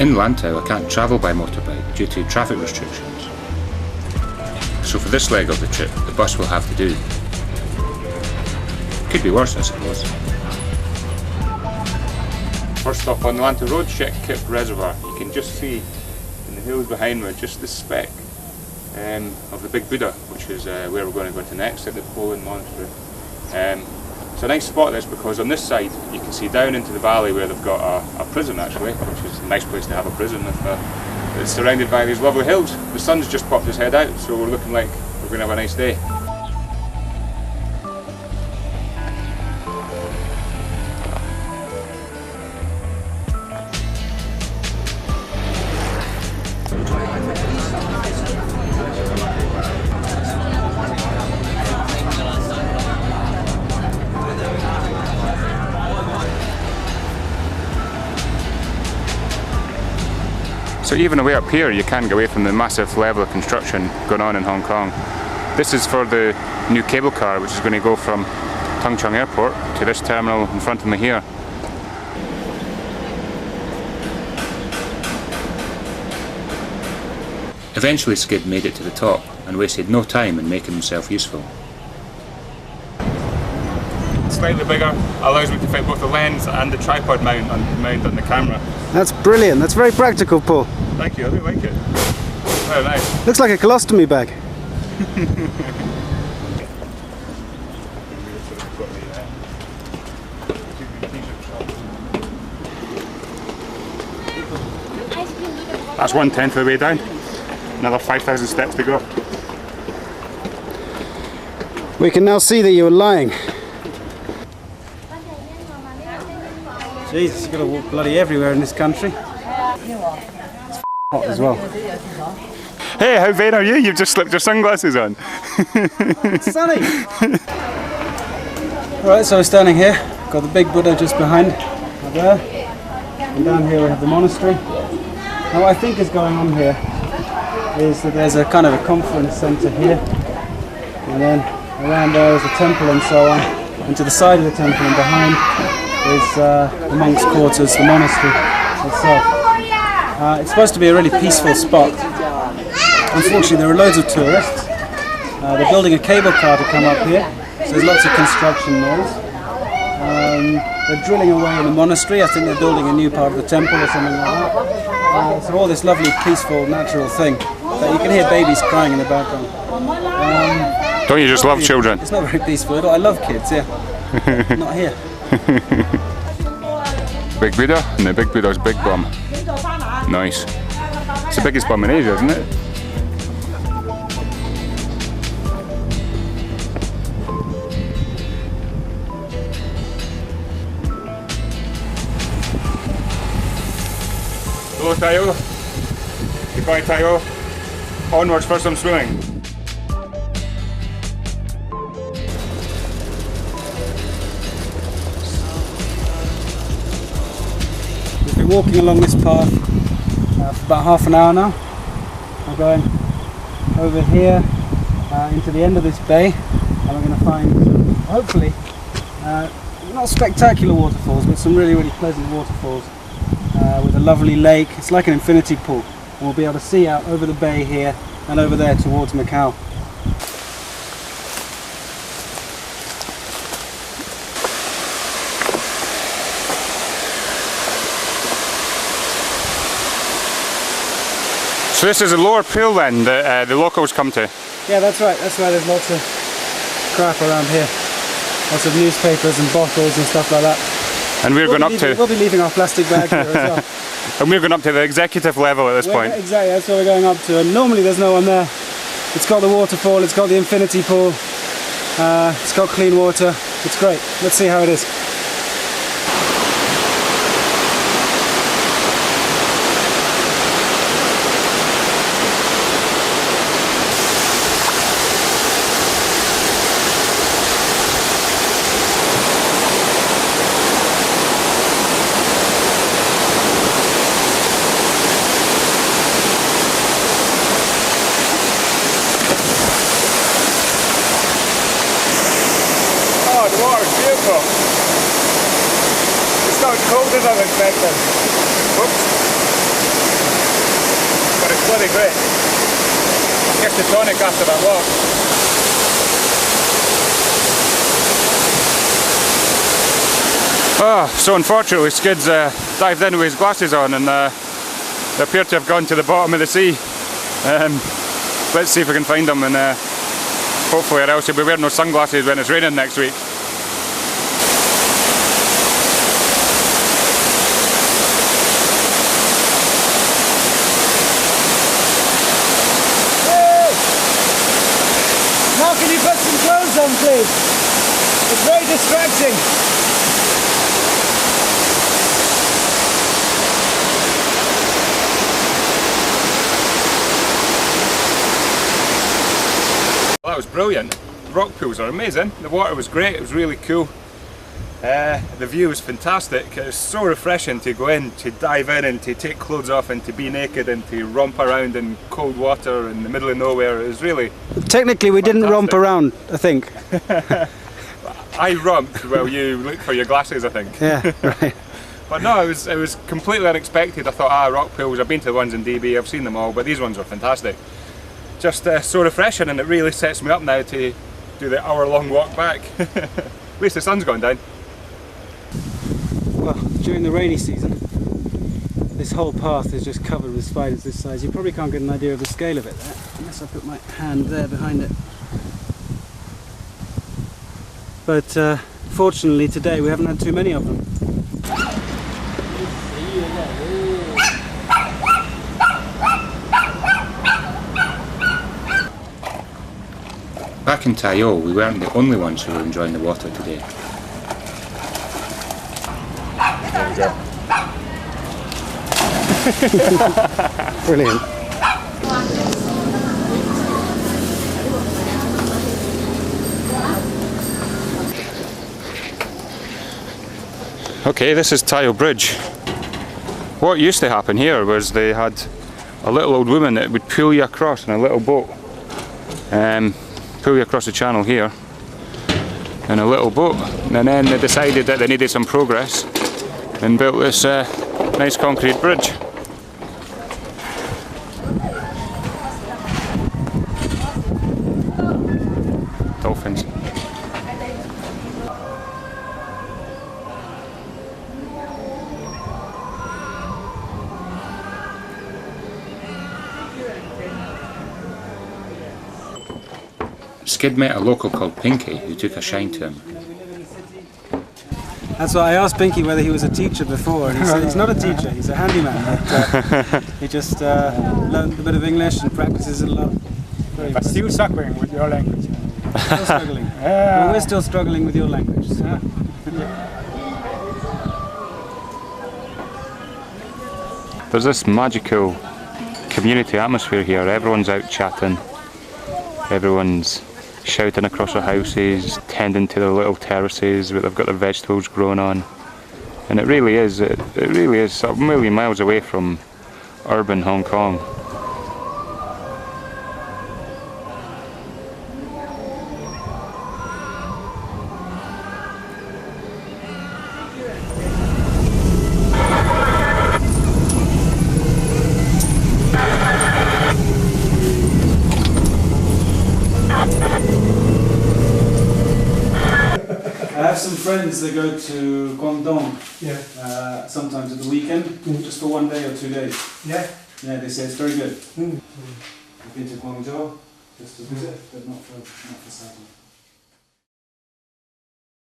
In Lantau I can't travel by motorbike due to traffic restrictions. So for this leg of the trip, the bus will have to do. Could be worse, I suppose. First up on the Lantau Road, Shek-Kip Reservoir. You can just see in the hills behind me just the speck of the Big Buddha, which is where we're going to go to next, at the Polin Monastery. It's a nice spot this, because on this side you can see down into the valley where they've got a prison actually, which is a nice place to have a prison. It's surrounded by these lovely hills. The sun's just popped his head out, so we're looking like we're going to have a nice day. So even away up here you can get away from the massive level of construction going on in Hong Kong. This is for the new cable car which is going to go from Tung Chung Airport to this terminal in front of me here. Eventually Skid made it to the top and wasted no time in making himself useful. Slightly bigger, allows me to fit both the lens and the tripod mount on the camera. That's brilliant, that's very practical, Paul. Thank you, I do like it. Very nice. Looks like a colostomy bag. That's 1/10 of the way down. Another 5,000 steps to go. We can now see that you were lying. Jesus, you've got to walk bloody everywhere in this country. It's hot as well. Hey, how vain are you? You've just slipped your sunglasses on. It's sunny! Alright, so we're standing here. Got the Big Buddha just behind, up there. And down here we have the monastery. Now what I think is going on here is that there's a kind of a conference centre here. And then around there is a temple and so on. And to the side of the temple and behind is the monks' quarters, the monastery itself. It's supposed to be a really peaceful spot. Unfortunately, there are loads of tourists. They're building a cable car to come up here, so there's lots of construction noise. They're drilling away in the monastery. I think they're building a new part of the temple or something like that. So all this lovely, peaceful, natural thing. But you can hear babies crying in the background. Don't you just love children? It's not very peaceful at all. I love kids, yeah. Not here. Big Buddha, and the Big Buddha's Big Bum. Nice. It's the biggest bum in Asia, isn't it? Hello Tayo. Goodbye Tayo. Onwards for some swimming. We've been walking along this path for about half an hour now. We're going over here into the end of this bay, and we're going to find, hopefully, not spectacular waterfalls, but some really, really pleasant waterfalls with a lovely lake. It's like an infinity pool. And we'll be able to see out over the bay here and over there towards Macau. So this is a lower pool then that the locals come to? Yeah, that's right. That's why there's lots of crap around here. Lots of newspapers and bottles and stuff like that. And we'll be leaving our plastic bag here as well. And we're going up to the executive level at this point. Exactly, that's what we're going up to. And normally there's no one there. It's got the waterfall, it's got the infinity pool, it's got clean water. It's great. Let's see how it is. It's not as cold as I was expecting. Whoops. bloody great. Gets the tonic after that walk. Oh, so unfortunately Skids dived in with his glasses on and they appear to have gone to the bottom of the sea. Let's see if we can find them, and hopefully, or else he'll be wearing those sunglasses when it's raining next week. Now can you put some clothes on, please? It's very distracting. Well, that was brilliant. Rock pools are amazing. The water was great, it was really cool. The view was fantastic. It was so refreshing to go in, to dive in and to take clothes off and to be naked and to romp around in cold water in the middle of nowhere. It was really Technically we fantastic. didn't romp around, I think. I romped while you looked for your glasses, I think. Yeah, right. But no, it was completely unexpected. I thought, rock pools, I've been to the ones in DB, I've seen them all, but these ones were fantastic. Just so refreshing, and it really sets me up now to do the hour-long walk back. At least the sun's gone down. Well, during the rainy season, this whole path is just covered with spiders this size. You probably can't get an idea of the scale of it there, unless I put my hand there behind it. But fortunately today we haven't had too many of them. Back in Tayo, we weren't the only ones who were enjoying the water today. There we go. Brilliant. Okay, this is Tayo Bridge. What used to happen here was they had a little old woman that would pull you across in a little boat. Pull you across the channel here in a little boat, and then they decided that they needed some progress and built this nice concrete bridge. Dolphins. Skid met a local called Pinky who took a shine to him. That's why I asked Pinky whether he was a teacher before, and he said he's not a teacher, he's a handyman. But, he just learned a bit of English and practices it a lot. But still suffering with your language. Still struggling. Well, we're still struggling with your language. So. There's this magical community atmosphere here. Everyone's out chatting, everyone's shouting across their houses, tending to their little terraces where they've got their vegetables growing on. And it really is a million miles away from urban Hong Kong. I have some friends that go to Guangdong sometimes at the weekend, just for 1 day or 2 days. Yeah. Yeah, they say it's very good. I've been to Guangzhou just to visit, but not for cycling.